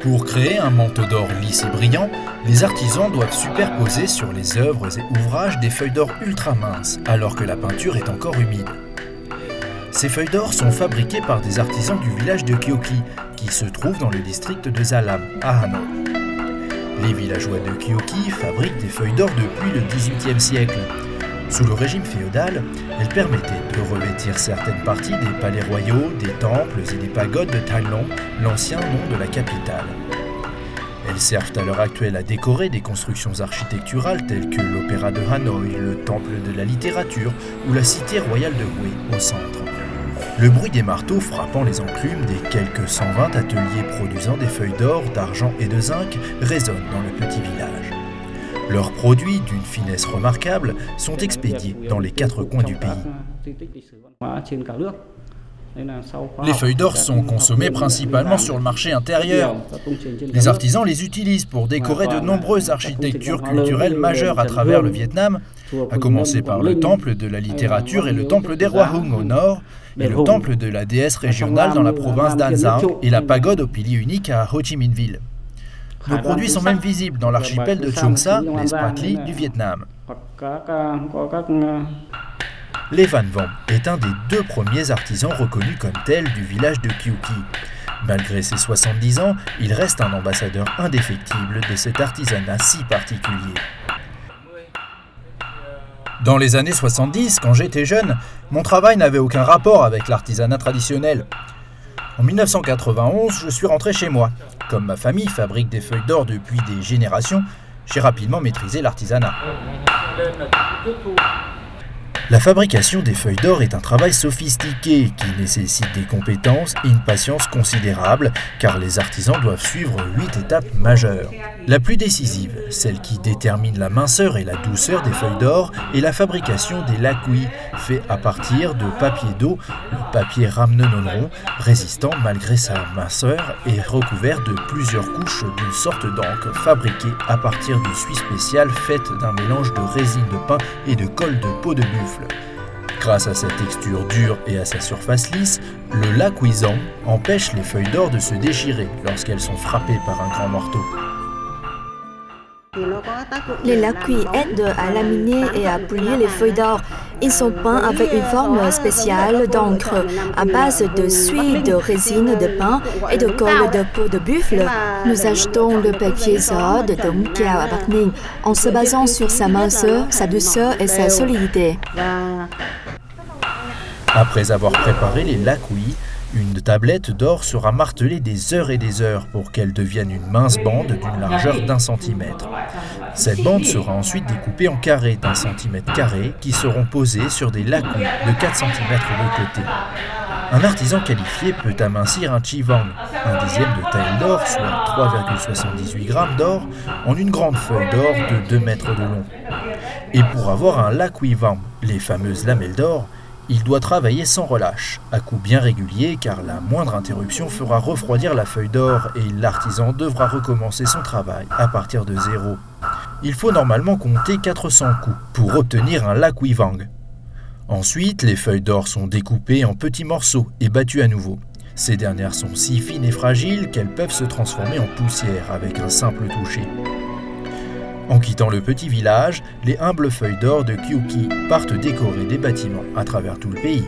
Pour créer un manteau d'or lisse et brillant, les artisans doivent superposer sur les œuvres et ouvrages des feuilles d'or ultra minces, alors que la peinture est encore humide. Ces feuilles d'or sont fabriquées par des artisans du village de Kyoki, qui se trouve dans le district de Zalam, à Hanoï. Les villageois de Kyoki fabriquent des feuilles d'or depuis le XVIIIe siècle. Sous le régime féodal, elles permettaient de revêtir certaines parties des palais royaux, des temples et des pagodes de Thailong, l'ancien nom de la capitale. Elles servent à l'heure actuelle à décorer des constructions architecturales telles que l'Opéra de Hanoï, le Temple de la littérature ou la Cité royale de Hue au centre. Le bruit des marteaux frappant les enclumes des quelques 120 ateliers produisant des feuilles d'or, d'argent et de zinc résonne dans le petit village. Leurs produits, d'une finesse remarquable, sont expédiés dans les 4 coins du pays. Les feuilles d'or sont consommées principalement sur le marché intérieur. Les artisans les utilisent pour décorer de nombreuses architectures culturelles majeures à travers le Vietnam, à commencer par le temple de la littérature et le temple des rois Hung au nord, et le temple de la déesse régionale dans la province d'An Giang et la pagode au pilier unique à Ho Chi Minh Ville. Nos produits sont même visibles dans l'archipel de Trường Sa, les Spratly du Vietnam. Lê Văn Vong est un des 2 premiers artisans reconnus comme tels du village de Kyoki. Malgré ses 70 ans, il reste un ambassadeur indéfectible de cet artisanat si particulier. Dans les années 70, quand j'étais jeune, mon travail n'avait aucun rapport avec l'artisanat traditionnel. En 1991, je suis rentré chez moi. Comme ma famille fabrique des feuilles d'or depuis des générations, j'ai rapidement maîtrisé l'artisanat. La fabrication des feuilles d'or est un travail sophistiqué qui nécessite des compétences et une patience considérable car les artisans doivent suivre 8 étapes majeures. La plus décisive, celle qui détermine la minceur et la douceur des feuilles d'or, est la fabrication des lakuis, fait à partir de papier d'eau, le papier ramenonron, résistant malgré sa minceur et recouvert de plusieurs couches d'une sorte d'encre fabriquée à partir d'une suie spéciale faite d'un mélange de résine de pin et de colle de peau de buffle. Grâce à sa texture dure et à sa surface lisse, le lakuizang empêche les feuilles d'or de se déchirer lorsqu'elles sont frappées par un grand marteau. Les lakuis aident à laminer et à plier les feuilles d'or. Ils sont peints avec une forme spéciale d'encre à base de suie de résine de pin et de colle de peau de buffle. Nous achetons le papier gió de Dong Kiao à Bắc Ninh en se basant sur sa minceur, sa douceur et sa solidité. Après avoir préparé les lakuis, une tablette d'or sera martelée des heures et des heures pour qu'elle devienne une mince bande d'une largeur d'1 centimètre. Cette bande sera ensuite découpée en carrés d'1 centimètre carré qui seront posés sur des lakuis de 4 cm de côté. Un artisan qualifié peut amincir un chivang, un dixième de taille d'or, soit 3,78 grammes d'or, en une grande feuille d'or de 2 mètres de long. Et pour avoir un lakuivang, les fameuses lamelles d'or, il doit travailler sans relâche, à coups bien réguliers car la moindre interruption fera refroidir la feuille d'or et l'artisan devra recommencer son travail à partir de 0. Il faut normalement compter 400 coups pour obtenir un lakuivang. Ensuite, les feuilles d'or sont découpées en petits morceaux et battues à nouveau. Ces dernières sont si fines et fragiles qu'elles peuvent se transformer en poussière avec un simple toucher. En quittant le petit village, les humbles feuilles d'or de Kyoki partent décorer des bâtiments à travers tout le pays.